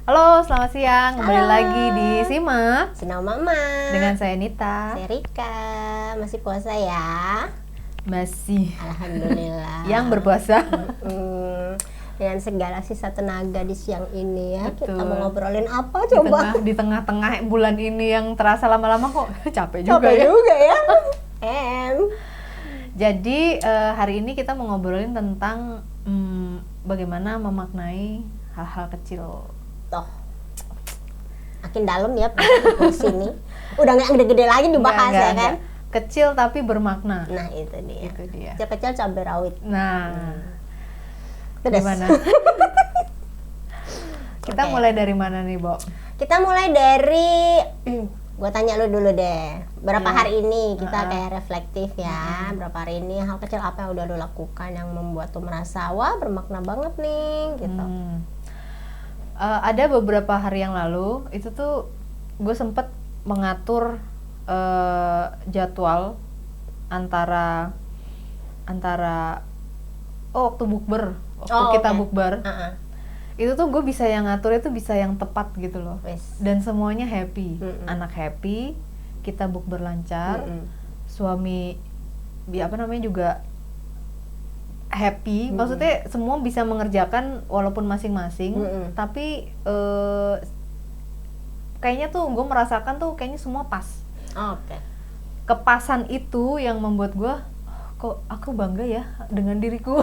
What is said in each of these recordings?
Halo, selamat siang. Kembali Halo. lagi di Simak Senang Mama. dengan saya Nita. Saya Rika. Masih puasa ya? Masih Alhamdulillah. yang berpuasa. Dengan segala sisa tenaga di siang ini ya. Betul. Kita mau ngobrolin apa Di coba? di tengah-tengah bulan ini yang terasa lama-lama kok capek juga Capek ya. juga ya. Jadi hari ini kita mau ngobrolin tentang bagaimana memaknai hal-hal kecil. Toh. Makin dalam ya di sini. Udah nggak gede-gede lagi dibahas ya kan? Enggak. Kecil tapi bermakna. Nah, itu dia. Itu dia. Kecil-kecil cabai rawit. Nah, Pedas. gimana? Kita Oke. mulai dari mana nih, Bo? Kita mulai dari gue tanya lu dulu deh, berapa hari ini kita kayak reflektif ya, berapa hari ini hal kecil apa yang udah lu lakukan yang membuat lu merasa wah bermakna banget nih gitu. Ada beberapa hari yang lalu itu tuh gue sempet mengatur jadwal antara waktu bukber, kita oke. bukber itu tuh gue bisa yang ngatur itu bisa yang tepat gitu loh. Wes. Dan semuanya happy, Mm-mm. anak happy, kita bukber lancar, suami juga happy. Maksudnya semua bisa mengerjakan walaupun masing-masing, tapi kayaknya tuh gue merasakan tuh kayaknya semua pas. Oke. Kepasan itu yang membuat gue kok aku bangga ya dengan diriku.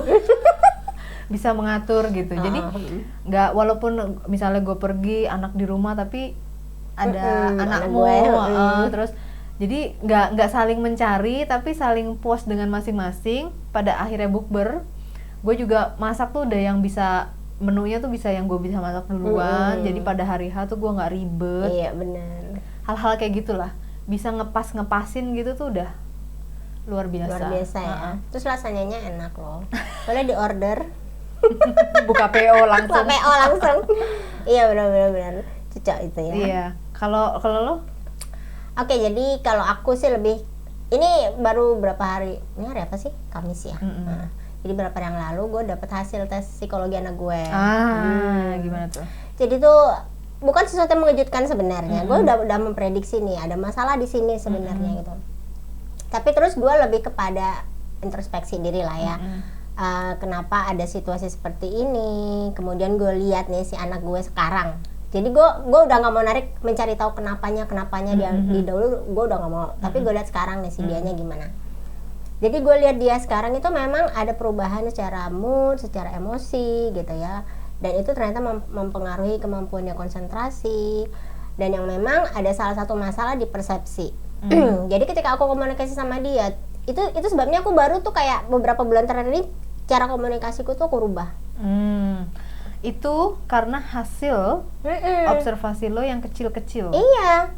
Bisa mengatur gitu. Jadi nggak, walaupun misalnya gue pergi anak di rumah tapi ada anakmu, terus jadi nggak saling mencari tapi saling puas dengan masing-masing. Pada akhirnya bukber, gue juga masak tuh udah yang bisa, menunya tuh bisa yang gue bisa masak duluan. Jadi pada hari H tuh gue nggak ribet. Iya benar. Hal-hal kayak gitulah, bisa ngepasin gitu tuh udah luar biasa. Luar biasa ya. Terus rasanya enak loh. Boleh di order. Buka PO langsung. PO langsung. Iya benar. Cocok itu ya. Iya. Kalau lo? Oke, jadi kalau aku sih lebih, ini baru berapa hari, ini hari apa sih? Kamis ya. Nah, jadi berapa hari yang lalu gue dapet hasil tes psikologi anak gue. Gimana tuh? Jadi tuh bukan sesuatu yang mengejutkan sebenarnya. Gue udah memprediksi nih ada masalah di sini sebenarnya gitu. Tapi terus gue lebih kepada introspeksi diri lah ya. Kenapa ada situasi seperti ini? Kemudian gue lihat nih si anak gue sekarang. Jadi gue udah nggak mau mencari tahu kenapanya dia di dahulu gue udah nggak mau. Tapi gue lihat sekarang nih si dianya gimana. Jadi gue lihat dia sekarang itu memang ada perubahan secara mood, secara emosi gitu ya. Dan itu ternyata mempengaruhi kemampuannya konsentrasi. Dan yang memang ada salah satu masalah di persepsi. Jadi ketika aku komunikasi sama dia, itu sebabnya aku baru tuh kayak beberapa bulan terakhir ini cara komunikasiku tuh aku rubah. Itu karena hasil observasi lo yang kecil-kecil. Iya.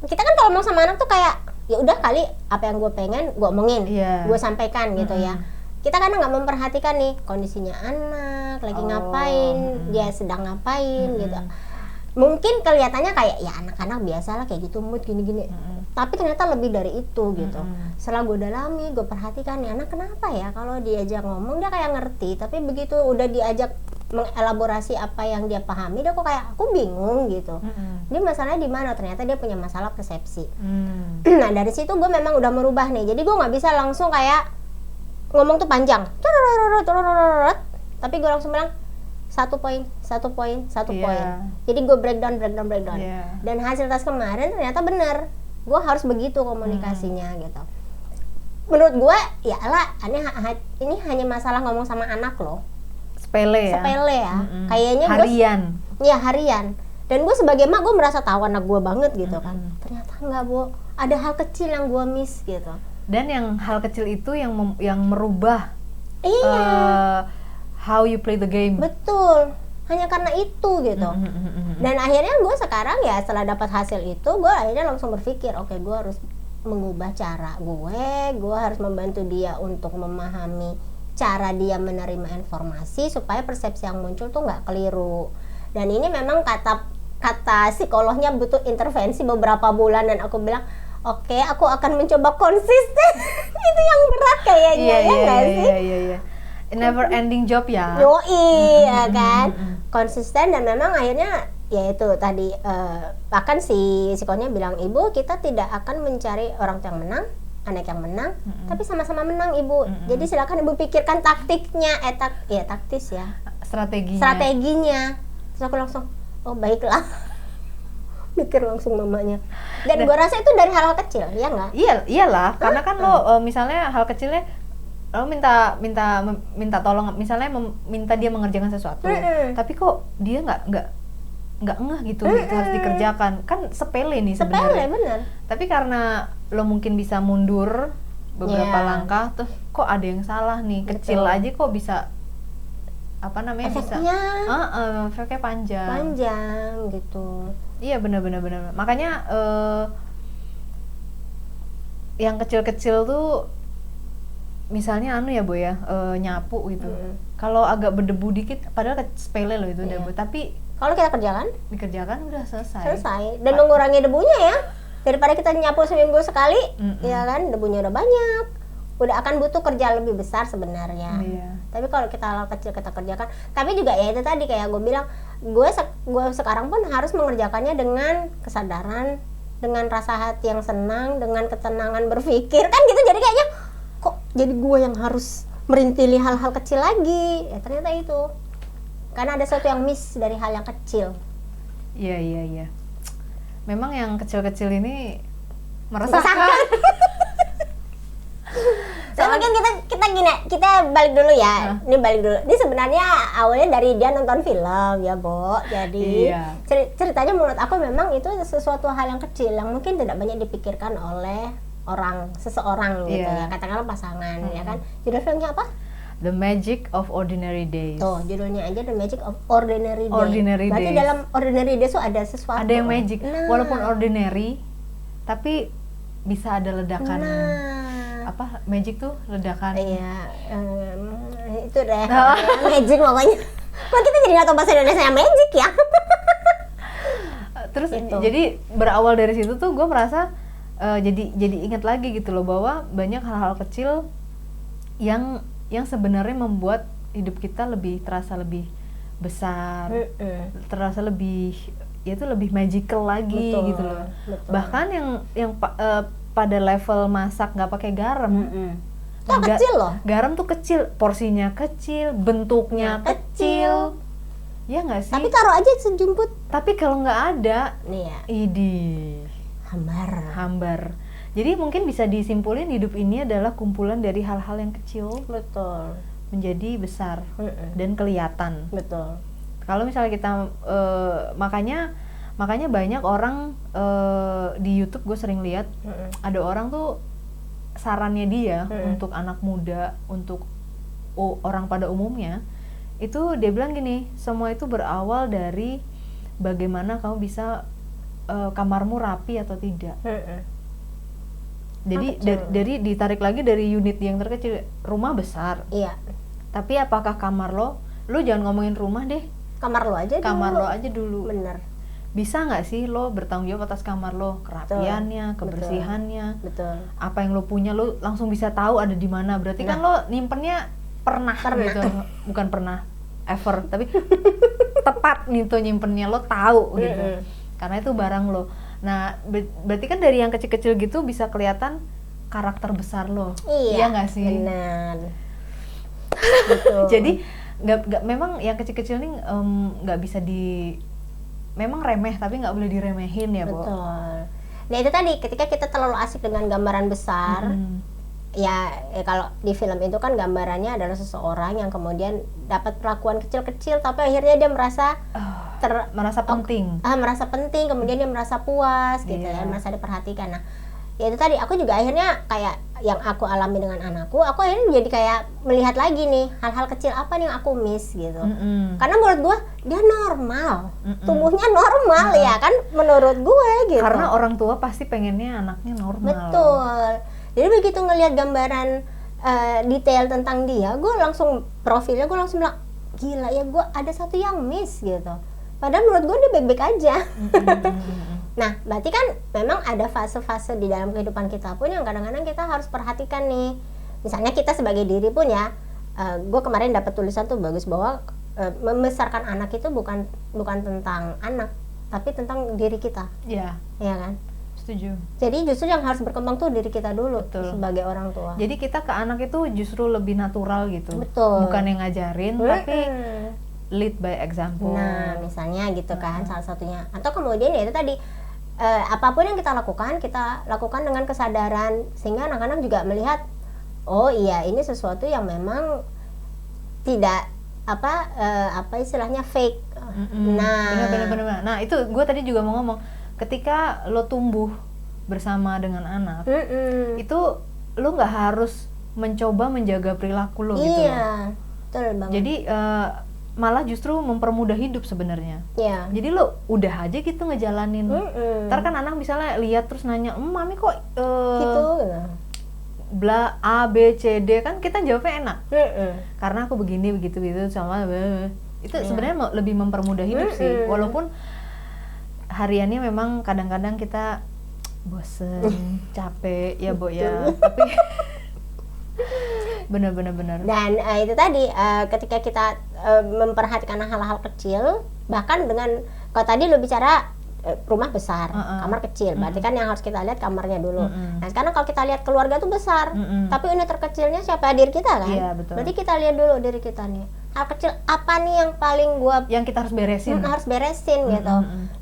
Kita kan kalau mau sama anak tuh kayak ya udah kali apa yang gue pengen gue omongin, gue sampaikan gitu ya. Kita kadang nggak memperhatikan nih kondisinya anak lagi ngapain, dia sedang ngapain gitu. Mungkin kelihatannya kayak ya anak-anak biasalah kayak gitu mood gini-gini. Tapi ternyata lebih dari itu gitu. Setelah gue dalami, gue perhatikan nih anak kenapa ya kalau diajak ngomong dia kayak ngerti, tapi begitu udah diajak mengelaborasi apa yang dia pahami dia kok kayak aku bingung gitu. Ini masalahnya di mana? Ternyata dia punya masalah persepsi. Nah dari situ gue memang udah merubah nih. Jadi gue nggak bisa langsung kayak ngomong tuh panjang, tapi gue langsung bilang satu poin. Jadi gue breakdown. Dan hasil tes kemarin ternyata benar. Gue harus begitu komunikasinya gitu. Menurut gue, ya lah, ini hanya masalah ngomong sama anak loh. Sepele ya. Kayaknya harian. Harian. Dan gue sebagai mak gue merasa tahu anak gue banget gitu kan. Ternyata enggak, Bu. Ada hal kecil yang gue miss gitu. Dan yang hal kecil itu yang merubah how you play the game. Betul. Hanya karena itu gitu. Dan akhirnya gue sekarang ya setelah dapat hasil itu gue akhirnya langsung berpikir oke, gue harus mengubah cara gue harus membantu dia untuk memahami cara dia menerima informasi supaya persepsi yang muncul tuh nggak keliru. Dan ini memang kata psikolognya butuh intervensi beberapa bulan dan aku bilang oke, aku akan mencoba konsisten. Itu yang berat kayaknya, ya nggak sih? Iya. never ending job ya. Yoi, ya kan, konsisten. Dan memang akhirnya ya itu tadi bahkan si psikolognya bilang, ibu kita tidak akan mencari orang tua yang menang, anak yang menang, tapi sama-sama menang ibu. Jadi silakan ibu pikirkan taktiknya, taktis ya, strateginya. Terus aku langsung, oh baiklah. Mikir langsung mamanya. Dan gue rasa itu dari hal-hal kecil, ya nggak? Iyalah, karena kan lo misalnya hal kecilnya lo minta tolong, misalnya minta dia mengerjakan sesuatu, tapi kok dia nggak ngeh gitu, itu harus dikerjakan, kan sepele nih sebenarnya. Sepele bener. Tapi karena lo mungkin bisa mundur beberapa langkah, tuh kok ada yang salah nih, kecil aja kok bisa efeknya efeknya panjang gitu. Iya benar. Makanya yang kecil-kecil tuh misalnya ya Boy ya, nyapu gitu. Kalau agak berdebu dikit, padahal sepele loh itu debu, tapi kalau kita dikerjakan udah selesai. Dan mengurangi debunya ya. Daripada kita nyapu seminggu sekali, ya kan, debunya udah banyak. Udah akan butuh kerja lebih besar sebenarnya. Tapi kalau kita hal kecil kita kerjakan, tapi juga ya itu tadi kayak gue bilang, gue sekarang pun harus mengerjakannya dengan kesadaran, dengan rasa hati yang senang, dengan ketenangan berpikir kan gitu. Jadi kayaknya kok jadi gue yang harus merintili hal-hal kecil lagi. Ya ternyata itu karena ada sesuatu yang miss dari hal yang kecil. Iya. Memang yang kecil-kecil ini meresahkan. Mungkin kita balik dulu ya. Ini sebenarnya awalnya dari dia nonton film ya, Bo. Jadi ceritanya menurut aku memang itu sesuatu hal yang kecil yang mungkin tidak banyak dipikirkan oleh seseorang gitu ya. Katakanlah pasangan ya kan. Judul filmnya apa? The Magic of Ordinary Days. Tuh, judulnya aja The Magic of Ordinary Days. Berarti Days. Dalam Ordinary Days tuh ada sesuatu. Ada yang magic. Walaupun ordinary, tapi bisa ada ledakan. Apa magic tuh ledakan? Iya, itu deh. Magic pokoknya. Kok kita jadi nggak tahu bahasa Indonesia yang magic ya? Terus gitu. Jadi berawal dari situ tuh gue merasa jadi ingat lagi gitu loh, bahwa banyak hal-hal kecil yang sebenarnya membuat hidup kita terasa lebih besar, terasa lebih magical lagi. Betul, gitu loh. Betul. Bahkan yang pada level masak nggak pakai garam, kecil loh. Garam tuh kecil, porsinya kecil, bentuknya kecil. Ya nggak sih? Tapi taruh aja sejumput. Tapi kalau nggak ada, idi hambar. Jadi mungkin bisa disimpulin hidup ini adalah kumpulan dari hal-hal yang kecil. Betul. Menjadi besar dan kelihatan. Betul. Kalau misalnya kita makanya banyak orang di YouTube gue sering lihat ada orang tuh sarannya dia untuk anak muda, untuk orang pada umumnya itu dia bilang gini, semua itu berawal dari bagaimana kamu bisa kamarmu rapi atau tidak. Jadi dari ditarik lagi dari unit yang terkecil, rumah besar. Iya. Tapi apakah kamar lo jangan ngomongin rumah deh. Kamar lo aja dulu. Bener. Bisa nggak sih lo bertanggung jawab atas kamar lo, kerapiannya, kebersihannya, betul. Apa yang lo punya lo langsung bisa tahu ada di mana. Berarti kan lo nyimpennya pernah gitu, bukan pernah ever, tapi tepat nih tuh nyimpennya, lo tahu gitu. Karena itu barang lo. Nah, berarti kan dari yang kecil-kecil gitu bisa kelihatan karakter besar lo. Iya nggak sih? Benar. Jadi nggak memang yang kecil-kecil ini nggak bisa memang remeh, tapi nggak boleh diremehin ya, Bo. Betul. Nah itu tadi, ketika kita terlalu asik dengan gambaran besar, ya kalau di film itu kan gambarannya adalah seseorang yang kemudian dapat perlakuan kecil-kecil, tapi akhirnya dia merasa merasa penting. Merasa penting, kemudian dia merasa puas gitu ya, merasa diperhatikan. Nah, ya itu tadi aku juga akhirnya kayak yang aku alami dengan anakku, aku akhirnya jadi kayak melihat lagi nih hal-hal kecil apa nih yang aku miss gitu. Karena menurut gue dia normal, tumbuhnya normal ya kan menurut gue gitu. Karena orang tua pasti pengennya anaknya normal. Betul. Jadi begitu ngelihat gambaran detail tentang dia, gue langsung profilnya gue langsung bilang gila ya, gue ada satu yang miss gitu. Padahal menurut gue dia baik-baik aja. Nah, berarti kan memang ada fase-fase di dalam kehidupan kita pun yang kadang-kadang kita harus perhatikan nih. Misalnya kita sebagai diri pun ya, gue kemarin dapat tulisan tuh bagus bahwa membesarkan anak itu bukan tentang anak, tapi tentang diri kita. Iya. Iya kan? Setuju. Jadi justru yang harus berkembang tuh diri kita dulu. Betul. Sebagai orang tua. Jadi kita ke anak itu justru lebih natural gitu. Betul. Bukan yang ngajarin, tapi lead by example. Nah, misalnya gitu kan salah satunya. Atau kemudian ya itu tadi apapun yang kita lakukan dengan kesadaran, sehingga anak-anak juga melihat, oh iya ini sesuatu yang memang tidak apa istilahnya fake. Nah, benar. Nah, itu gue tadi juga mau ngomong, ketika lo tumbuh bersama dengan anak, itu lo nggak harus mencoba menjaga perilaku lo gitu. Iya, betul banget. Jadi malah justru mempermudah hidup sebenarnya. Iya. Jadi lo udah aja gitu ngejalanin. Ntar kan anak misalnya lihat terus nanya, mami kok gitu. Bla A B C D, kan kita jawabnya enak. Karena aku begini begitu sama itu sebenarnya lebih mempermudah hidup sih. Walaupun hariannya memang kadang-kadang kita bosen, capek ya Bo ya. Tapi benar. Dan itu tadi ketika kita memperhatikan hal-hal kecil, bahkan dengan kalau tadi lo bicara rumah besar, kamar kecil, berarti kan yang harus kita lihat kamarnya dulu. Nah sekarang kalau kita lihat keluarga tuh besar, tapi unit terkecilnya siapa? Diri kita kan? Iya, betul. Berarti kita lihat dulu diri kita nih, hal kecil apa nih yang paling yang kita harus beresin? Harus beresin gitu.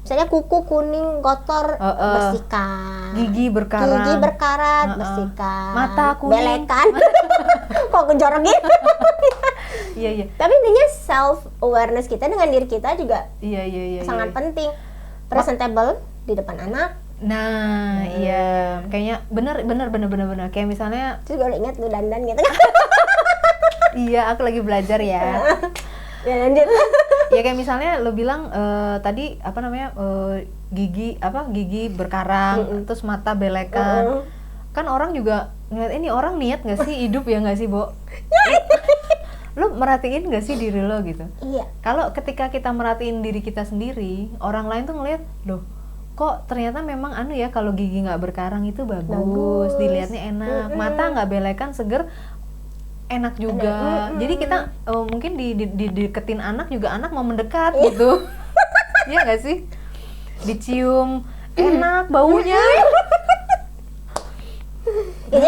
Misalnya kuku kuning kotor, bersihkan. Gigi berkarat, bersihkan. Mata kuning, belekan. Kok kejorok gitu? Iya. Tapi intinya self awareness kita dengan diri kita juga sangat penting. Presentable di depan anak. Nah, iya, kayaknya benar. Kayak misalnya, terus gue ingat lu dandan gitu kan? Iya, aku lagi belajar ya. Ya lanjut. Ya kayak misalnya lu bilang tadi apa namanya gigi berkarang, terus mata belekan. Kan orang juga ngeliat ini orang niat nggak sih hidup ya nggak sih, Bo? Lo merhatiin gak sih diri lo gitu? Iya. Kalau ketika kita merhatiin diri kita sendiri, orang lain tuh ngeliat, loh kok ternyata memang ya kalau gigi nggak berkarang itu bagus, dilihatnya enak, mata nggak belekan seger, enak juga. Jadi kita mungkin dideketin anak juga anak mau mendekat gitu. Iya nggak sih? Dicium, enak baunya. Jadi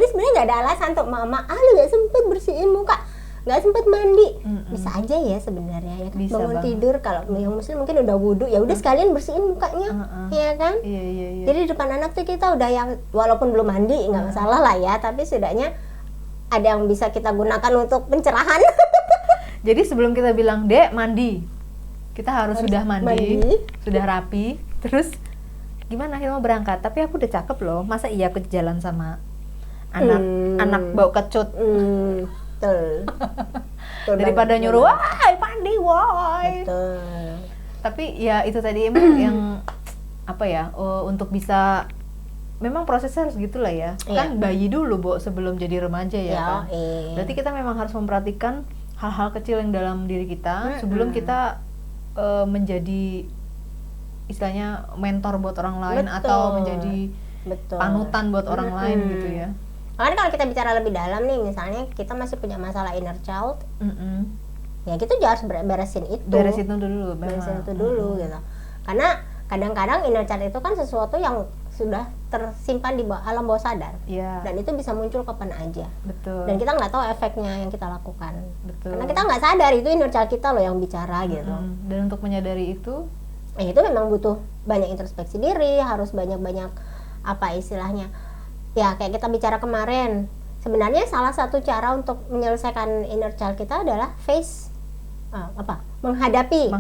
sebenarnya nggak ada alasan untuk mama lu nggak sempet bersihin muka, nggak sempet mandi. Bisa aja ya sebenarnya ya kan? Bangun tidur, kalau yang muslim mungkin udah wudu ya udah sekalian bersihin mukanya. Iya kan? Iya. Jadi di depan anak tuh kita udah yang walaupun belum mandi nggak masalah lah ya, tapi setidaknya ada yang bisa kita gunakan untuk pencerahan. Jadi sebelum kita bilang Dek mandi, kita harus sudah mandi, sudah rapi, terus gimana kita mau berangkat, tapi aku udah cakep loh, masa iya aku jalan sama anak bau kecut. Betul. Daripada nyuruh wah mandi wah. Betul. Tapi ya itu tadi emang yang apa ya, untuk bisa memang prosesnya harus gitulah ya. Kan bayi dulu Bo sebelum jadi remaja ya kan. Berarti kita memang harus memperhatikan hal-hal kecil yang dalam diri kita sebelum kita menjadi istilahnya mentor buat orang lain. Betul. Atau menjadi panutan buat orang lain gitu ya. Makanya kalau kita bicara lebih dalam nih, misalnya kita masih punya masalah inner child, ya kita juga harus beresin itu. Beresin itu dulu gitu. Karena kadang-kadang inner child itu kan sesuatu yang sudah tersimpan di alam bawah sadar. Dan itu bisa muncul kapan aja. Betul. Dan kita nggak tahu efeknya yang kita lakukan. Betul. Karena kita nggak sadar itu inner child kita loh yang bicara gitu. Dan untuk menyadari itu memang butuh banyak introspeksi diri, harus banyak-banyak apa istilahnya, ya kayak kita bicara kemarin, sebenarnya salah satu cara untuk menyelesaikan inner child kita adalah menghadapi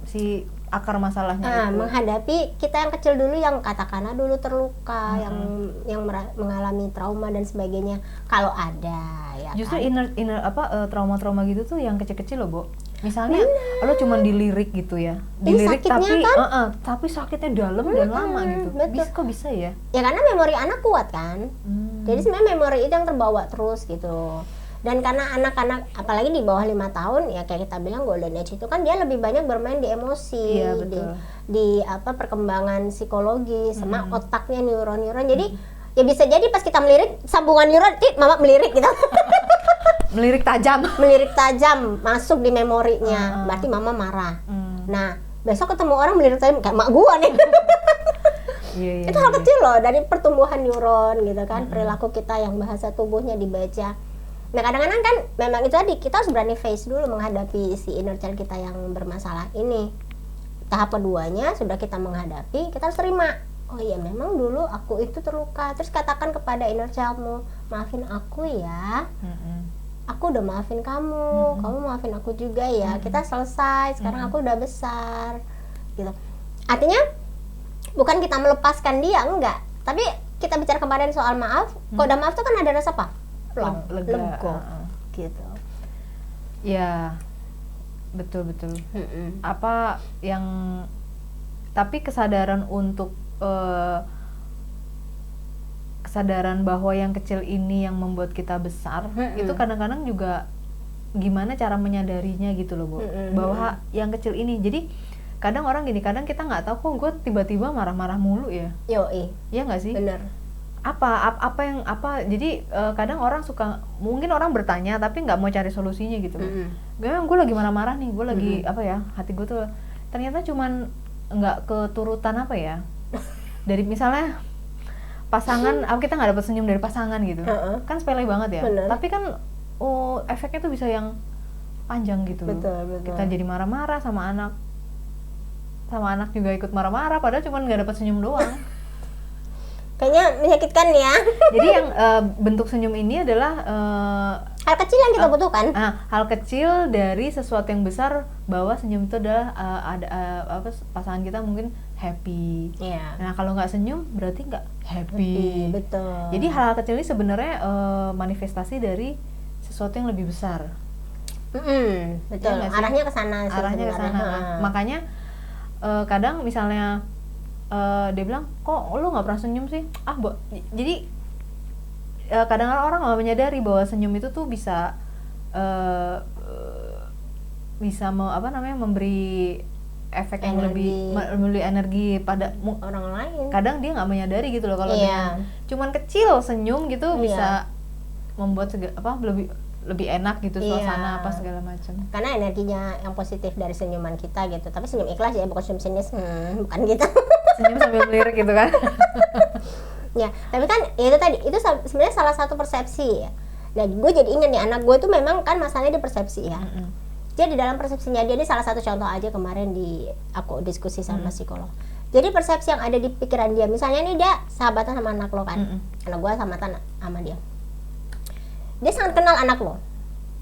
si akar masalahnya itu. Menghadapi kita yang kecil dulu, yang katakanlah dulu terluka, yang mengalami trauma dan sebagainya, kalau ada ya. Justru kan? inner trauma-trauma gitu tuh yang kecil-kecil loh, Bo. Misalnya lo cuma dilirik gitu ya, dilirik tapi kan? Tapi sakitnya dalam dan lama gitu. Kok bisa ya? Ya karena memori anak kuat kan. Jadi sebenarnya memori itu yang terbawa terus gitu. Dan karena anak-anak apalagi di bawah 5 tahun ya, kayak kita bilang golden age itu kan dia lebih banyak bermain di emosi, di perkembangan psikologi sama otaknya, neuron. Jadi ya bisa jadi pas kita melirik sambungan neuron, mama melirik gitu. Melirik tajam. Melirik tajam masuk di memorinya. Berarti mama marah. Nah, besok ketemu orang melirik tajam kayak mak gua nih. Iya, itu hal kecil loh dari pertumbuhan neuron gitu kan, perilaku kita yang bahasa tubuhnya dibaca. Nah kadang-kadang kan memang itu tadi, kita harus berani face dulu menghadapi si inner child kita yang bermasalah ini. Tahap keduanya sudah kita menghadapi, kita harus terima. Oh iya memang dulu aku itu terluka. Terus katakan kepada inner childmu, maafin aku ya. Aku udah maafin kamu, kamu maafin aku juga ya. Kita selesai, sekarang aku udah besar gitu. Artinya bukan kita melepaskan dia, enggak. Tapi kita bicara kemarin soal maaf. Kalau udah maaf tuh kan ada rasa apa? Lega. Gitu. Ya, betul. Apa yang, tapi kesadaran untuk kesadaran bahwa yang kecil ini yang membuat kita besar, itu kadang-kadang juga gimana cara menyadarinya gitu loh, Bu. Bahwa yang kecil ini, jadi kadang orang gini, kadang kita nggak tahu kok gue tiba-tiba marah-marah mulu ya. Iya nggak sih? Bener. Jadi kadang orang suka, mungkin orang bertanya tapi nggak mau cari solusinya gitu. Gue lagi marah-marah nih, gue lagi hati gue tuh ternyata cuman nggak keturutan dari misalnya pasangan, kita nggak dapat senyum dari pasangan gitu. Kan sepele banget ya. Bener. Tapi kan efeknya tuh bisa yang panjang gitu. Betul. Kita jadi marah-marah sama anak juga ikut marah-marah padahal cuma nggak dapat senyum doang. Kayaknya menyakitkan ya. Jadi yang bentuk senyum ini adalah hal kecil yang kita butuhkan. Hal kecil dari sesuatu yang besar, bahwa senyum itu adalah pasangan kita mungkin happy. Nah kalau nggak senyum berarti nggak happy. Betul. Jadi hal kecil ini sebenarnya manifestasi dari sesuatu yang lebih besar. Betul. Ya, arahnya ke sana. Makanya kadang misalnya dia bilang, kok lu nggak pernah senyum sih? Jadi kadang orang nggak menyadari bahwa senyum itu tuh bisa memberi efek yang lebih memberi energi pada orang lain. Kadang dia nggak menyadari gitu loh, kalau dengan cuman kecil senyum gitu bisa membuat lebih enak gitu suasana apa segala macam. Karena energinya yang positif dari senyuman kita gitu. Tapi senyum ikhlas ya, bukan senyum sinis. Bukan gitu. Senyum sambil melirik gitu kan. Ya, tapi kan itu tadi, itu sebenarnya salah satu persepsi ya. Nah, gue jadi ingat nih, anak gue tuh memang kan masalahnya di persepsi ya. Jadi dalam persepsinya dia, ini salah satu contoh aja kemarin aku diskusi sama psikolog. Jadi persepsi yang ada di pikiran dia, misalnya nih dia sahabatan sama anak lo kan. Anak gue sahabatan sama dia. Dia sangat kenal anak lo.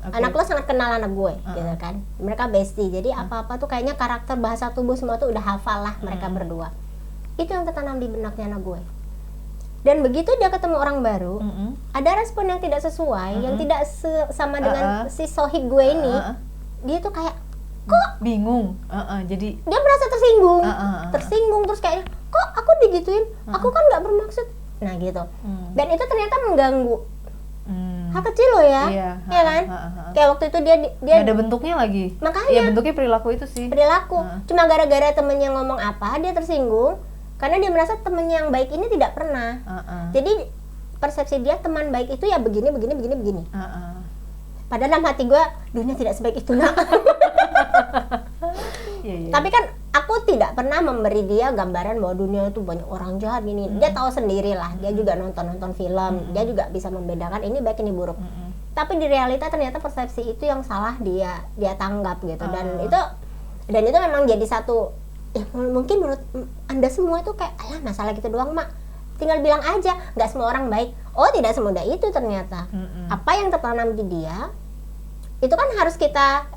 Anak lo sangat kenal anak gue, gitu kan. Mereka bestie. Jadi apa-apa tuh kayaknya karakter, bahasa tubuh semua tuh udah hafal lah mereka berdua. Itu yang tertanam di benaknya anak gue. Dan begitu dia ketemu orang baru, ada respon yang tidak sesuai, yang tidak sama dengan si sohib gue ini. Dia tuh kayak, kok bingung. Jadi dia merasa tersinggung terus kayak, kok aku digituin? Aku kan nggak bermaksud. Nah gitu. Dan itu ternyata mengganggu. Hal kecil loh ya, ya kan? Kayak waktu itu dia ada bentuknya lagi. Makanya. Ya bentuknya perilaku itu sih. Perilaku. Cuma gara-gara temennya ngomong apa, dia tersinggung. Karena dia merasa temennya yang baik ini tidak pernah. Jadi persepsi dia teman baik itu ya begini. Padahal dalam hati gue, dunia tidak sebaik itu nak. Tapi kan aku tidak pernah memberi dia gambaran bahwa dunia itu banyak orang jahat gini. Dia tahu sendiri lah, dia juga nonton film, dia juga bisa membedakan ini baik ini buruk. Tapi di realita ternyata persepsi itu yang salah dia tanggap gitu. Dan itu memang jadi satu, ya mungkin menurut Anda semua itu kayak, alah masalah gitu doang mak, tinggal bilang aja, nggak semua orang baik. Oh tidak semudah itu ternyata. Apa yang tertanam di dia itu kan harus kita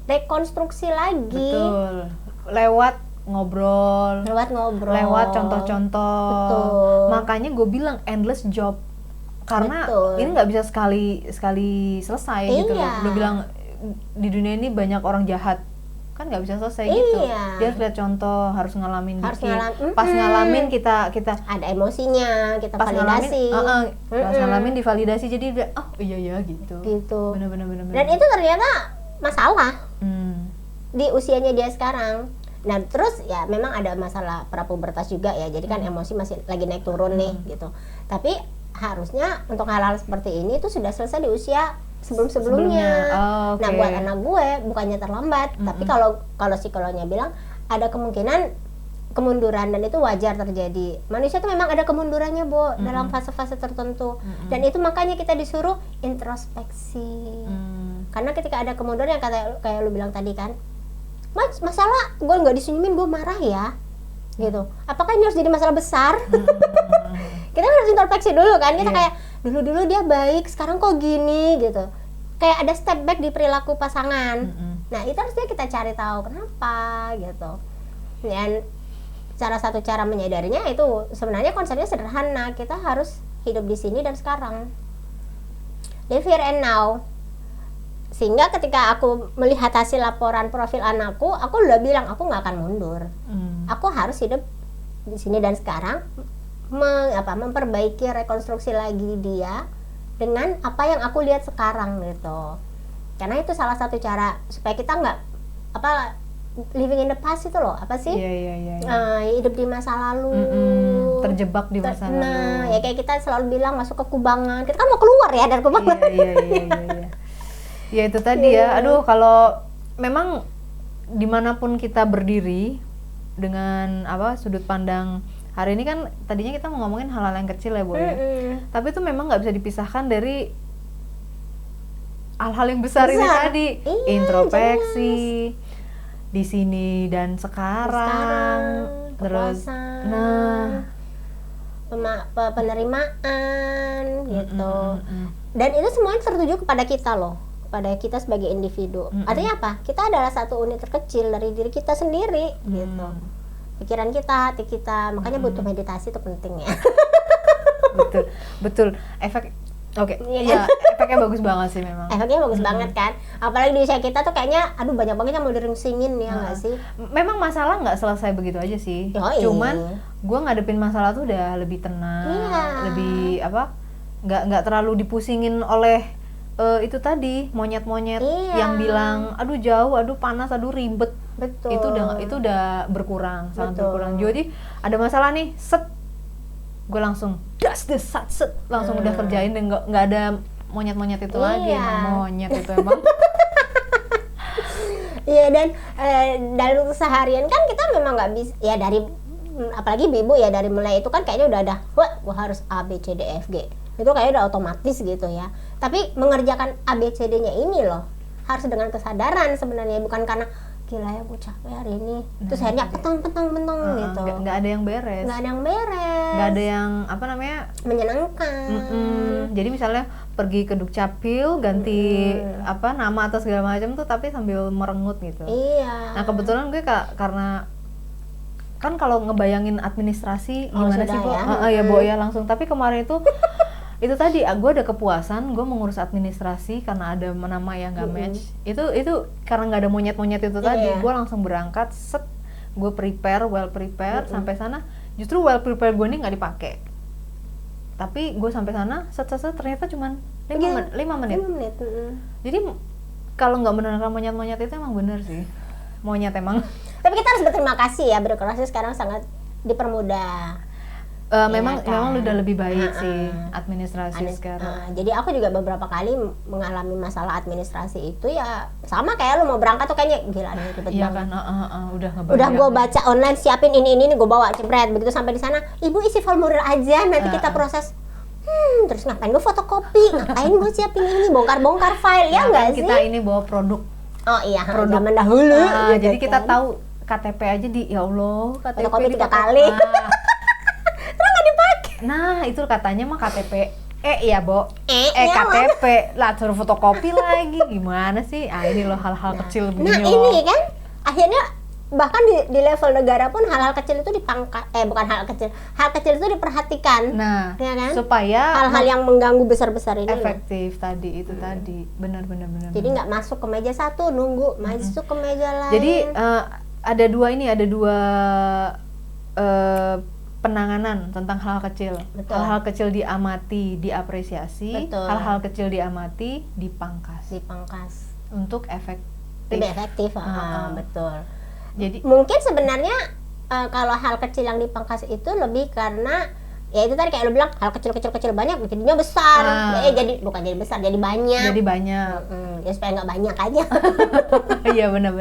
rekonstruksi lagi. Betul. Lewat ngobrol, lewat contoh-contoh. Betul. Makanya gue bilang endless job, karena ini nggak bisa sekali selesai gitu loh. Udah bilang di dunia ini banyak orang jahat, kan nggak bisa selesai gitu. Dia harus lihat contoh, harus ngalamin dikit. Pas ngalamin kita ada emosinya, kita pas validasi. Pas ngalamin divalidasi, jadi udah iya gitu. Bener. Dan itu ternyata masalah di usianya dia sekarang. Nah terus ya memang ada masalah prapubertas juga ya, jadi kan emosi masih lagi naik turun nih gitu. Tapi harusnya untuk hal-hal seperti ini tuh sudah selesai di usia sebelum-sebelumnya. Oh, okay. Nah, buat anak gue bukannya terlambat, tapi kalau psikolognya bilang ada kemungkinan kemunduran dan itu wajar terjadi. Manusia tuh memang ada kemundurannya, Bo, dalam fase-fase tertentu. Dan itu makanya kita disuruh introspeksi. Karena ketika ada kemunduran yang kayak lu bilang tadi kan, masalah gue nggak disenyumin gue marah ya, gitu. Apakah ini harus jadi masalah besar? Kita harus introspeksi dulu kan, kita kayak dulu dia baik, sekarang kok gini gitu. Kayak ada step back di perilaku pasangan. Nah itu harusnya kita cari tahu kenapa gitu. Dan salah satu cara menyadarinya itu sebenarnya konsepnya sederhana, kita harus hidup di sini dan sekarang, live here and now. Sehingga ketika aku melihat hasil laporan profil anakku, aku udah bilang aku nggak akan mundur. Aku harus hidup di sini dan sekarang, memperbaiki, rekonstruksi lagi dia dengan apa yang aku lihat sekarang gitu. Karena itu salah satu cara supaya kita nggak living in the past itu loh, apa sih? Hidup di masa lalu, terjebak di masa lalu. Nah, ya kayak kita selalu bilang masuk ke kubangan. Kita kan mau keluar ya dari kubangan. Iya. Ya itu tadi ya. Aduh, kalau memang dimanapun kita berdiri dengan sudut pandang hari ini kan tadinya kita mau ngomongin hal-hal yang kecil ya, Bu. Tapi itu memang nggak bisa dipisahkan dari hal-hal yang besar ini tadi. Introspeksi di sini dan sekarang terus penerimaan gitu. Dan itu semuanya tertuju kepada kita loh, kepada kita sebagai individu. Artinya apa? Kita adalah satu unit terkecil dari diri kita sendiri gitu. Pikiran kita, hati kita, makanya butuh meditasi itu penting ya. Betul. Efeknya bagus banget sih memang. Efeknya bagus banget kan. Apalagi di usia kita tuh kayaknya, banyak banget yang mau direngsingin ya nggak sih? Memang masalah nggak selesai begitu aja sih. Cuman gue ngadepin masalah tuh udah lebih tenang, lebih nggak terlalu dipusingin oleh itu tadi monyet-monyet yang bilang aduh jauh, aduh panas, aduh ribet. Betul. Itu udah berkurang, sangat berkurang. Jadi ada masalah nih, gue langsung langsung udah kerjain dan nggak ada monyet-monyet itu lagi. Monyet itu emang. Iya, dan dalam seharian kan kita memang nggak bisa ya, dari apalagi ibu ya, dari mulai itu kan kayaknya udah ada gue harus A B C D F G, itu kayaknya udah otomatis gitu ya. Tapi mengerjakan A B C D-nya ini loh harus dengan kesadaran sebenarnya, bukan karena gila ya gue capek hari ini terus akhirnya petang gitu. Nggak ada yang beres, nggak ada yang menyenangkan. Jadi misalnya pergi ke Dukcapil ganti nama atau segala macam tuh, tapi sambil merengut gitu. Nah kebetulan gue karena kan kalau ngebayangin administrasi gimana sih, Bo? Ya Bo ya langsung. Tapi kemarin itu tadi gue ada kepuasan, gue mengurus administrasi karena ada nama yang nggak match. Itu karena nggak ada monyet-monyet itu tadi, gue langsung berangkat, gue well prepared sampai sana. Justru well prepared gue ini nggak dipakai, tapi gue sampai sana ternyata cuma 5 menit. Jadi kalau nggak beneran monyet-monyet itu emang bener sih, monyet emang. Tapi kita harus berterima kasih ya, birokrasi sekarang sangat dipermudah. Memang udah lebih baik sih administrasi sekarang. Jadi aku juga beberapa kali mengalami masalah administrasi itu ya sama kayak lu mau berangkat tuh kayaknya gila nih ribet banget. Udah gue baca online, siapin ini gue bawa jebret, begitu sampai di sana ibu isi formulir aja, nanti kita proses. Terus ngapain gue fotokopi, ngapain gue siapin ini, bongkar file ya nggak sih? Kita ini bawa produk. Produk zaman dahulu. Jadi kita tahu KTP aja ya Allah, KTP fotokopi 3 kali. Nah itu katanya mah KTP ya Bo, KTP lah suruh fotokopi lagi, gimana sih? Ini loh hal-hal kecil begini loh. Ini kan akhirnya bahkan di level negara pun hal-hal kecil itu bukan hal kecil itu diperhatikan. Nah, ya kan? Supaya hal-hal yang mengganggu besar-besar ini efektif loh. Tadi benar. Jadi nggak masuk ke meja satu nunggu masuk ke meja lain. Jadi ada dua penanganan tentang hal kecil. Betul. Hal-hal kecil diamati, diapresiasi. Betul. Hal-hal kecil diamati, dipangkas. Untuk lebih efektif. Betul. Jadi mungkin sebenarnya kalau hal kecil yang dipangkas itu lebih karena ya itu tadi kayak lo bilang hal kecil banyak jadinya besar. Jadi bukan jadi besar, jadi banyak. Ya supaya nggak banyak aja. Iya benar.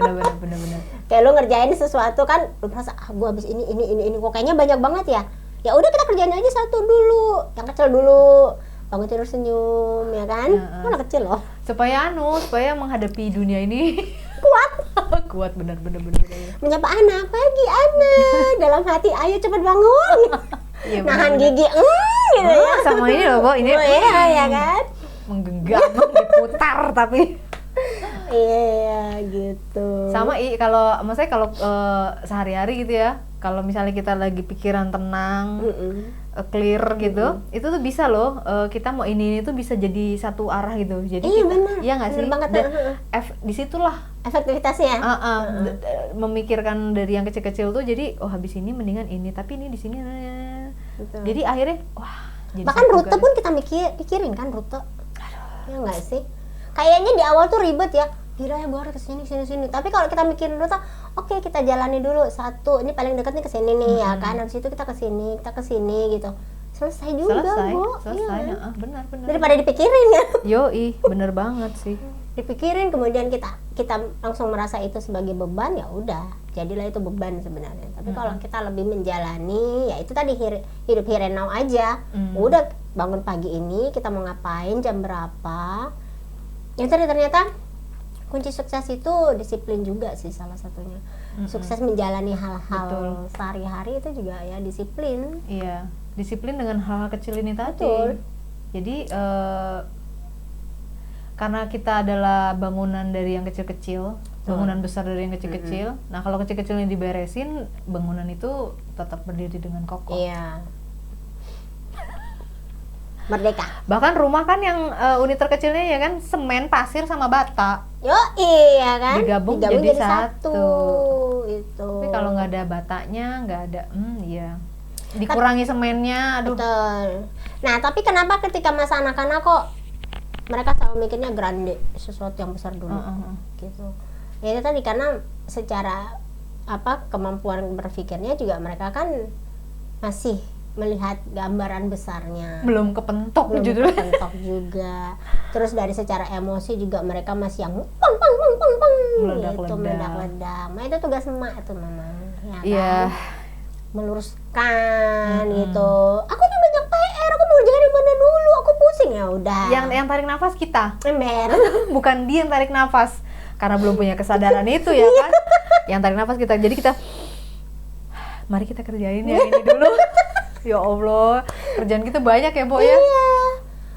Kayak lo ngerjain sesuatu kan, lo merasa gua habis ini kok kayaknya banyak banget ya. Ya udah kita kerjain aja satu dulu, yang kecil dulu. Bangun tidur senyum, ya kan? Mana kecil loh. Supaya menghadapi dunia ini kuat benar. Menyapa anak, pagi anak, dalam hati ayo cepat bangun. Iya, nahan gigi gitu ya. Sama ini loh Bo, ini ya kan? Menggenggam, diputar tapi iya gitu. Sama kalau maksudnya kalau sehari-hari gitu ya, kalau misalnya kita lagi pikiran tenang, clear gitu, itu tuh bisa loh kita mau ini tuh bisa jadi satu arah gitu. Jadi iya nggak sih? Disitulah efektivitasnya. Memikirkan dari yang kecil-kecil tuh, jadi habis ini mendingan ini, tapi ini di sini. Betul. Jadi akhirnya bahkan rute pun kita pikirin kan rute. Ya nggak sih? Kayaknya di awal tuh ribet ya. Gila ya, gue harus kesini. Tapi kalau kita mikirin rute, oke, kita jalani dulu satu. Ini paling dekat nih kesini nih ya kan. Habis itu kita kesini gitu. Selesai juga, Bu. Selesai. Iya. Benar. Daripada dipikirin ya. Yoi, bener banget sih. Dipikirin kemudian kita langsung merasa itu sebagai beban, ya udah, jadilah itu beban sebenarnya. Tapi kalau kita lebih menjalani, ya itu tadi hidup here and now aja. Udah bangun pagi ini kita mau ngapain, jam berapa. Ya ternyata kunci sukses itu disiplin juga sih salah satunya. Sukses menjalani hal-hal sehari-hari itu juga ya disiplin. Iya, disiplin dengan hal-hal kecil ini tadi. Betul. Jadi karena kita adalah bangunan dari yang kecil-kecil, bangunan besar dari yang kecil-kecil. Nah kalau kecil-kecilnya diberesin, bangunan itu tetap berdiri dengan kokoh. Iya. Merdeka. Bahkan rumah kan yang unit terkecilnya ya kan semen, pasir sama bata. Iya kan. Digabung jadi satu. Itu. Tapi kalau nggak ada batanya, nggak ada, iya. Dikurangi semennya, aduh. Betul. Nah tapi kenapa ketika masa anak-anak kok mereka selalu mikirnya grande, sesuatu yang besar dulu, gitu. Ya itu tadi karena secara kemampuan berpikirnya juga mereka kan masih melihat gambaran besarnya. Belum kepentok juga. Terus dari secara emosi juga mereka masih yang meledak-ledak. Nah itu tugas emak itu memang, ya kan? Iya. Meluruskan gitu. Aku nih banyak PR, aku mau jangan yang mana dulu, aku pusing, ya udah. Yang tarik nafas kita. Ember. Bukan dia yang tarik nafas. Karena belum punya kesadaran itu ya kan. Yang tarik nafas kita. Jadi kita mari kita kerjain yang ini dulu. Ya Allah, kerjaan kita banyak ya, Bo ya. Iya.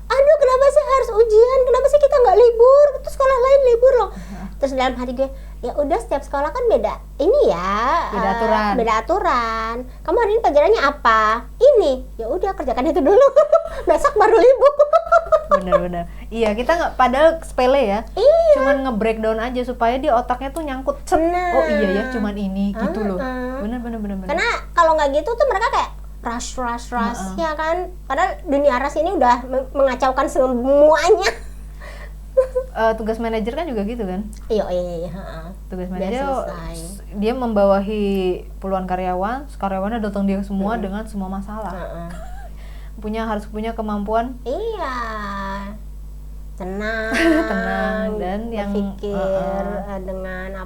Aduh, kenapa sih harus ujian? Kenapa sih kita nggak libur? Terus sekolah lain libur loh. Terus dalam hati gue, ya udah setiap sekolah kan beda. Ini ya, beda aturan. Kamu hari ini pelajarannya apa? Ini. Ya udah kerjakan itu dulu. Besok baru libur. Bener. Iya, kita nggak, padahal sepele ya. Iya. Cuman nge-breakdown aja supaya di otaknya tuh nyangkut. Oh iya ya, cuman ini gitu loh. Bener. Karena kalau nggak gitu tuh mereka kayak rush ya kan. Padahal dunia ras ini udah mengacaukan semuanya. Tugas manajer kan juga gitu kan? Iya. Tugas manajer dia membawahi puluhan karyawannya datang dia semua dengan semua masalah. Harus punya kemampuan. Iya. Tenang dan yang berpikir dengan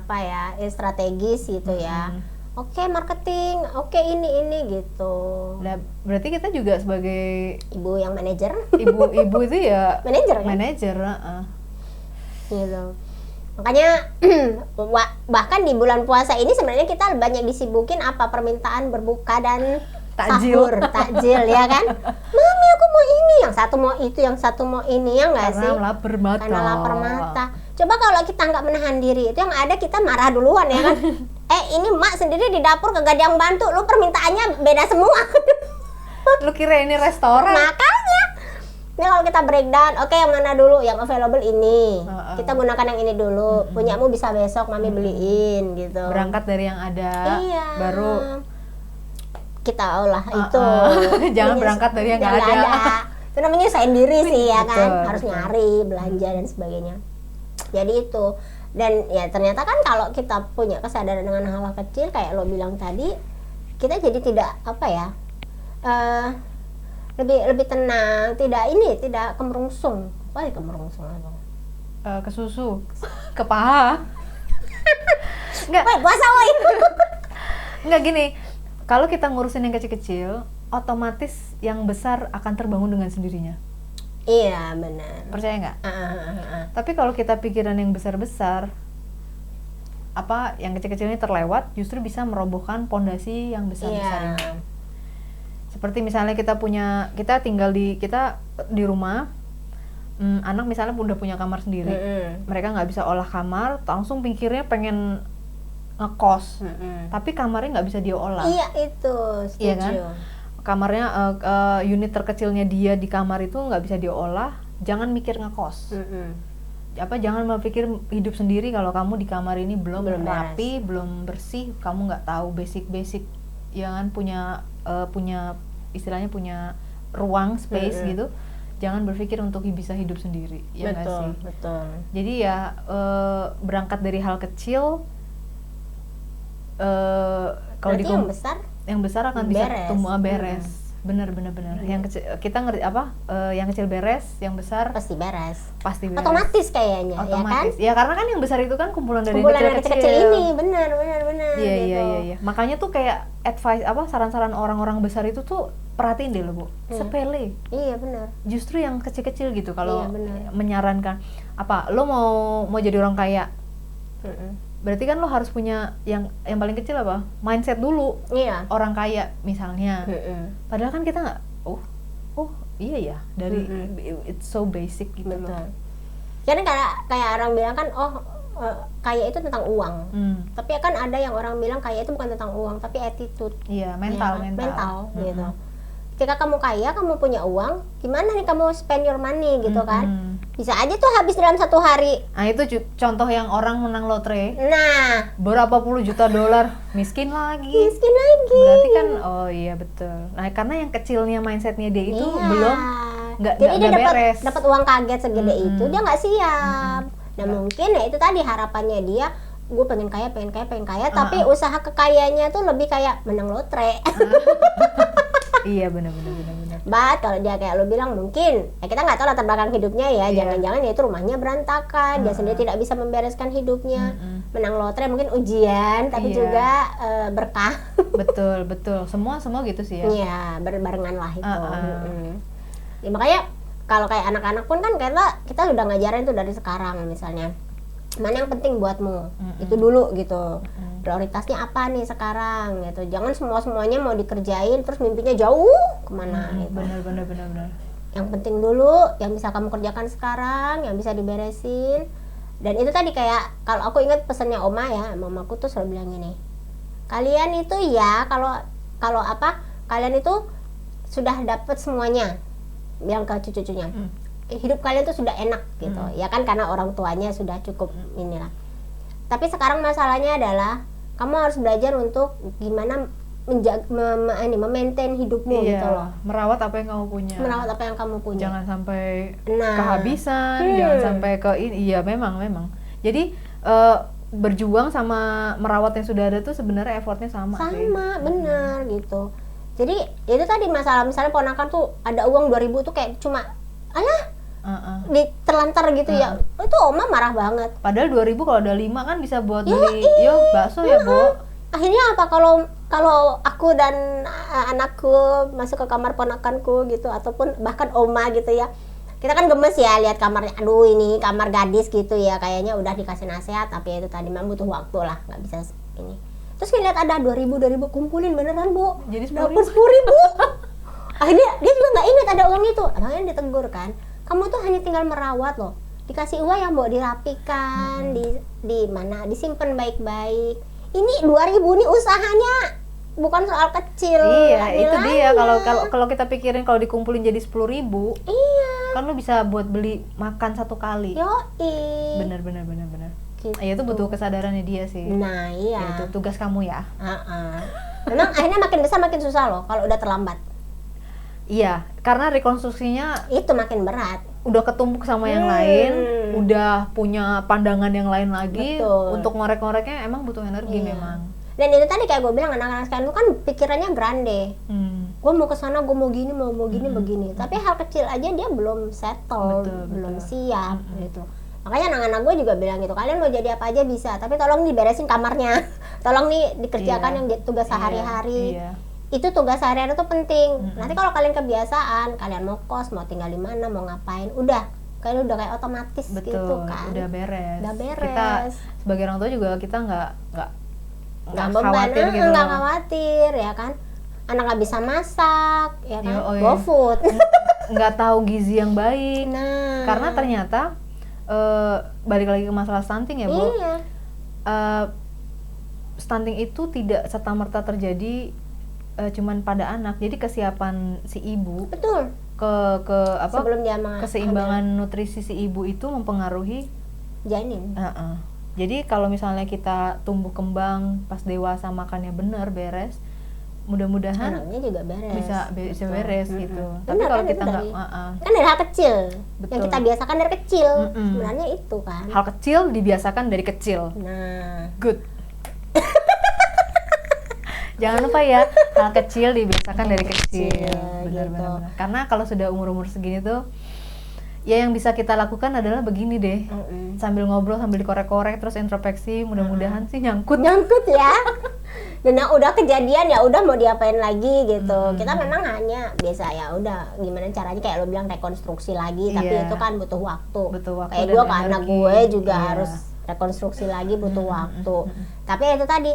strategis gitu ya. Oke, marketing, oke ini gitu. Nah, berarti kita juga sebagai ibu yang manajer. Ibu itu ya manajer kan? Manajer, Gitu. Makanya bahkan di bulan puasa ini sebenarnya kita banyak disibukin permintaan berbuka dan sahur, takjil ya kan? Mami aku mau ini, yang satu mau itu, yang satu mau ini, ya nggak sih? Karena lapar mata. Coba kalau kita nggak menahan diri, itu yang ada kita marah duluan ya kan? Ini mak sendiri di dapur kagak ada yang bantu, lu permintaannya beda semua. Lu kira ini restoran? Makanya. Ini kalau kita breakdown, oke, yang mana dulu? Yang available ini. Kita gunakan yang ini dulu. Punyamu bisa besok mami beliin gitu. Berangkat dari yang ada, iya. Baru kita olah itu. Jangan berangkat dari yang nggak ada. Itu namanya usahain diri sih ya kan. Betul. Harus nyari, belanja dan sebagainya. Jadi itu. Dan ya ternyata kan kalau kita punya kesadaran dengan hal-hal kecil kayak lo bilang tadi, kita jadi tidak lebih tenang, tidak kemerungsung. Apa ya kemerungsung apa? Ke susu, ke paha. Enggak. Woi, puasa woi. Enggak gini. Kalau kita ngurusin yang kecil-kecil, otomatis yang besar akan terbangun dengan sendirinya. Iya, benar. Percaya nggak? Tapi kalau kita pikiran yang besar-besar, apa yang kecil-kecil ini terlewat, justru bisa merobohkan pondasi yang besar-besar ini. Seperti misalnya kita tinggal di rumah, anak misalnya udah punya kamar sendiri, mereka nggak bisa olah kamar, langsung pikirnya pengen ngekos, tapi kamarnya nggak bisa dia olah. Iya itu, setuju. Iya kan? Kamarnya unit terkecilnya dia di kamar itu nggak bisa diolah, jangan mikir ngekos. Jangan berpikir hidup sendiri kalau kamu di kamar ini belum rapi, belum bersih, kamu nggak tahu basic jangan punya istilahnya punya ruang space gitu. Jangan berpikir untuk bisa hidup sendiri, ya nggak sih? Betul. Jadi ya berangkat dari hal kecil, kalau yang besar akan bisa tumbuh beres. Benar. Yang kecil kita ngerti yang kecil beres, yang besar pasti beres. Otomatis kayaknya, otomatis. Ya kan? Ya karena kan yang besar itu kan kumpulan dari kecil ini, benar. Iya. Makanya tuh kayak advice saran-saran orang-orang besar itu tuh perhatiin deh lo, Bu. Sepele. Iya, benar. Justru yang kecil-kecil gitu kalau menyarankan lo mau jadi orang kaya. Berarti kan lo harus punya yang paling kecil apa? Mindset dulu. Iya. Orang kaya misalnya. Padahal kan kita nggak, iya ya, dari it's so basic gitu. Betul. Loh. Karena kayak orang bilang kan, kaya itu tentang uang. Tapi kan ada yang orang bilang kaya itu bukan tentang uang, tapi attitude. Iya, mental gitu. Ketika kamu kaya, kamu punya uang, gimana nih kamu spend your money gitu kan? Bisa aja tuh habis dalam 1 hari. Nah itu contoh yang orang menang lotre. Nah, berapa puluh juta dolar, miskin lagi. Berarti kan, iya betul. Nah karena yang kecilnya mindsetnya dia itu belum nggak beres. Dapat uang kaget segede itu, dia nggak siap. Nah mungkin ya itu tadi harapannya dia, gue pengen kaya, tapi usaha kekayaannya tuh lebih kayak menang lotre. Iya benar. But kalau dia kayak lo bilang mungkin, kita nggak tahu latar belakang hidupnya ya, jangan-jangan ya itu rumahnya berantakan, dia sendiri tidak bisa membereskan hidupnya, menang lotre mungkin ujian, tapi juga berkah. Betul, semua gitu sih ya. Iya, berbarengan lah itu. Ya, makanya kalau kayak anak-anak pun kan kita udah ngajarin tuh dari sekarang misalnya, mana yang penting buatmu, itu dulu gitu. Prioritasnya apa nih sekarang gitu, jangan semuanya mau dikerjain terus mimpinya jauh kemana gitu. Benar. Yang penting dulu yang bisa kamu kerjakan sekarang, yang bisa diberesin. Dan itu tadi kayak kalau aku ingat pesannya Oma ya, mamaku tuh selalu bilang gini, kalian itu ya kalau kalian itu sudah dapat semuanya, bilang ke cucu-cucunya, hidup kalian tuh sudah enak gitu ya kan, karena orang tuanya sudah cukup inilah. Tapi sekarang masalahnya adalah kamu harus belajar untuk gimana memaintain hidupmu gitu loh. Merawat apa yang kamu punya. Jangan sampai kehabisan, jangan sampai iya memang. Jadi berjuang sama merawat yang sudah ada tuh sebenarnya effortnya sama sih. Bener gitu. Jadi itu tadi masalah, misalnya ponakan tuh ada uang 2.000 tuh kayak cuma terlantar gitu ya, itu Oma marah banget. Padahal 2.000 kalau ada 5 kan bisa buat beli bakso ya, Bu. Akhirnya apa, kalau aku dan anakku masuk ke kamar ponakanku gitu, ataupun bahkan Oma gitu ya, kita kan gemes ya lihat kamarnya, aduh ini kamar gadis gitu ya, kayaknya udah dikasih nasihat, tapi itu tadi memang butuh waktu lah, nggak bisa ini. Terus ngeliat ada 2.000 kumpulin beneran, Bu, jadi 10.000. Akhirnya dia juga nggak ingat ada uang itu, akhirnya ditegur kan, kamu tuh hanya tinggal merawat loh, dikasih uang yang mau dirapikan, di mana disimpan baik-baik. Ini 2.000 nih usahanya, bukan soal kecil. Iya, itu dia. Kalau kita pikirin kalau dikumpulin jadi 10.000, iya, kan lo bisa buat beli makan 1 kali. Yoi. Bener. Gitu. Ya itu butuh kesadarannya dia sih. Nah iya. Ya, itu tugas kamu ya. Memang akhirnya makin besar makin susah loh kalau udah terlambat. Iya, karena rekonstruksinya itu makin berat. Udah ketumpuk sama yang lain, udah punya pandangan yang lain lagi. Betul. Untuk ngorek-ngoreknya emang butuh energi memang. Dan itu tadi kayak gue bilang, anak-anak sekarang itu kan pikirannya grande. gue mau ke sana, gue mau gini, mau gini, begini. Tapi hal kecil aja dia belum settle, belum siap gitu. Makanya anak-anak gue juga bilang gitu, kalian mau jadi apa aja bisa, tapi tolong diberesin kamarnya, tolong nih dikerjakan yang tugas sehari-hari. Itu tugas sehari-hari tuh penting. Nanti kalau kalian kebiasaan, kalian mau kos, mau tinggal di mana, mau ngapain, udah kayak otomatis gitu kan. Udah beres. Kita sebagai orang tua juga kita nggak khawatir gitu. Nggak khawatir ya kan. Anak nggak bisa masak, ya kan. GoFood. Nggak tahu gizi yang baik. Nah. Karena ternyata balik lagi ke masalah stunting ya, Bu. Iya. Stunting itu tidak serta-merta terjadi cuman pada anak. Jadi kesiapan si ibu. Betul. Sebelum dia keseimbangan nutrisi si ibu itu mempengaruhi janin. Jadi kalau misalnya kita tumbuh kembang pas dewasa makannya benar beres, mudah-mudahan anaknya juga beres. Bisa beres gitu. Tapi kalau kita nggak kan dari hal kecil yang kita biasakan dari kecil, sebenarnya itu kan. Hal kecil dibiasakan dari kecil. Nah, good. Jangan lupa ya, hal kecil dibiasakan dari kecil. Benar-benar. Gitu. Karena kalau sudah umur-umur segini tuh, ya yang bisa kita lakukan adalah begini deh. Sambil ngobrol, sambil dikorek-korek, terus introspeksi, mudah-mudahan sih nyangkut ya. Dan yang udah kejadian ya udah mau diapain lagi gitu. Kita memang hanya biasa ya udah gimana caranya kayak lo bilang rekonstruksi lagi, tapi itu kan butuh waktu. Kayak gue ke anak gue juga harus rekonstruksi lagi, butuh waktu. Tapi itu tadi,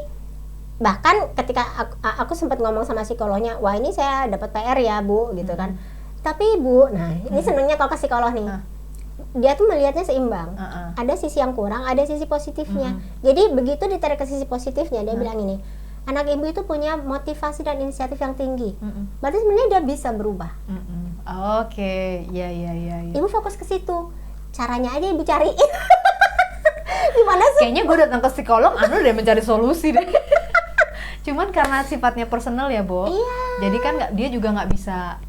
bahkan ketika aku sempat ngomong sama psikolognya, wah ini saya dapat PR ya Bu gitu kan. Tapi Bu, nah ini senengnya kalau ke psikolog nih, dia tuh melihatnya seimbang. Ada sisi yang kurang, ada sisi positifnya. Jadi begitu ditarik ke sisi positifnya, dia bilang ini, anak ibu itu punya motivasi dan inisiatif yang tinggi. Berarti sebenarnya dia bisa berubah. Oke, ya. Ibu fokus ke situ, caranya aja ibu cari. Gimana sih? Kayaknya gue datang ke psikolog, anu udah mencari solusi deh. Cuman karena sifatnya personal ya, Bo. Iya. Jadi kan dia juga nggak bisa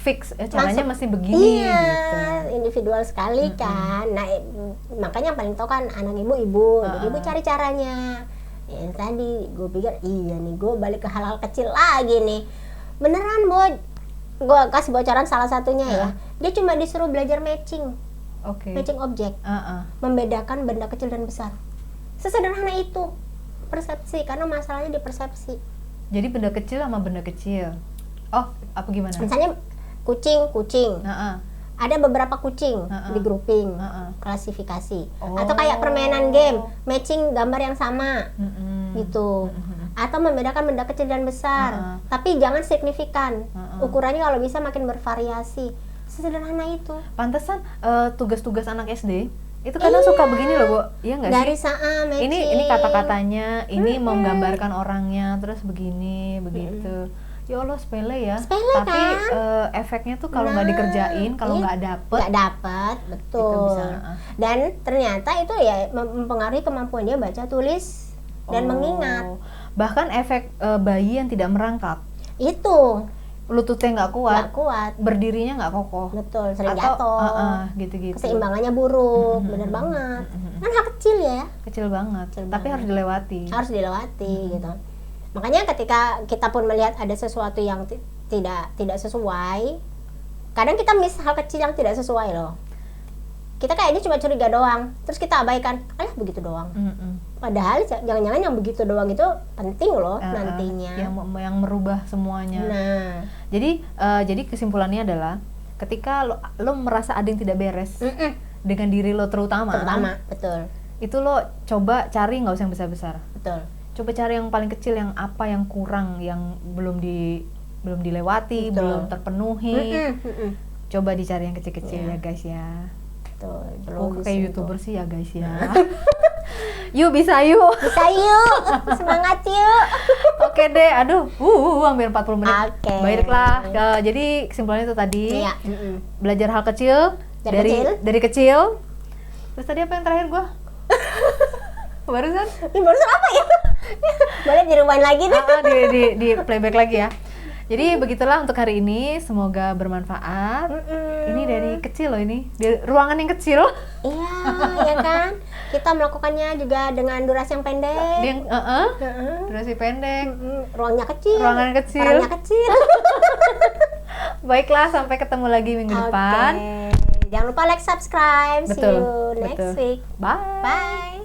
fix caranya masih begini gitu. Individual sekali kan. Nah, makanya yang paling tahu kan anak ibu. Jadi ibu cari caranya. Ya tadi gue pikir iya nih, gue balik ke hal-hal kecil lagi nih. Beneran, Bo. Gue kasih bocoran salah satunya ya. Dia cuma disuruh belajar matching. Matching objek. Membedakan benda kecil dan besar. Sesederhana itu. Persepsi, karena masalahnya di persepsi. Jadi benda kecil sama benda kecil. Oh, apa gimana? Misalnya kucing. Ada beberapa kucing di grouping, klasifikasi. Atau kayak permainan game, matching gambar yang sama, gitu. Atau membedakan benda kecil dan besar, tapi jangan signifikan. Ukurannya kalau bisa makin bervariasi. Sesederhana itu. Pantesan tugas-tugas anak SD itu kadang suka begini loh, Bu. Iya nggak sih? Dari matching. Ini kata-katanya, ini menggambarkan orangnya, terus begini, begitu. Ya Allah, sepele ya. Tapi kan? Efeknya tuh kalau nggak dikerjain, kalau nggak dapet, betul. Bisa, dan ternyata itu ya mempengaruhi kemampuan dia baca, tulis, dan mengingat. Bahkan efek bayi yang tidak merangkak. Itu. Lututnya nggak kuat, berdirinya nggak kokoh. Betul, sering jatuh. Gitu-gitu. Keseimbangannya buruk, bener banget. Kan hal kecil ya. Kecil banget. Tapi harus dilewati. Gitu. Makanya ketika kita pun melihat ada sesuatu yang tidak sesuai, kadang kita miss hal kecil yang tidak sesuai loh. Kita kayaknya cuma curiga doang, terus kita abaikan, begitu doang. Padahal jangan-jangan yang begitu doang itu penting loh nantinya. Yang merubah semuanya. Nah, jadi kesimpulannya adalah ketika lo merasa ada yang tidak beres dengan diri lo terutama, betul. Itu lo coba cari, nggak usah yang besar-besar. Betul. Coba cari yang paling kecil, yang apa yang kurang, yang belum dilewati, belum terpenuhi. Coba dicari yang kecil-kecil ya guys ya. Betul. Kayak YouTuber sih ya guys ya. Yuk bisa yuk. Semangat yuk. Oke deh, aduh, hampir 40 menit. Baiklah, jadi kesimpulannya itu tadi. Belajar hal kecil dari kecil. Terus tadi apa yang terakhir gua? Barusan apa ya? Boleh di-rewind lagi deh. Di playback lagi ya. Jadi begitulah untuk hari ini, semoga bermanfaat. Ini dari kecil loh ini, di ruangan yang kecil. Iya, ya kan? Kita melakukannya juga dengan durasi yang pendek. Durasi pendek. Ruangnya kecil. Ruangan kecil. Orangnya kecil. Baiklah, sampai ketemu lagi minggu depan. Jangan lupa like, subscribe. See Betul, you next betul. week. Bye. Bye.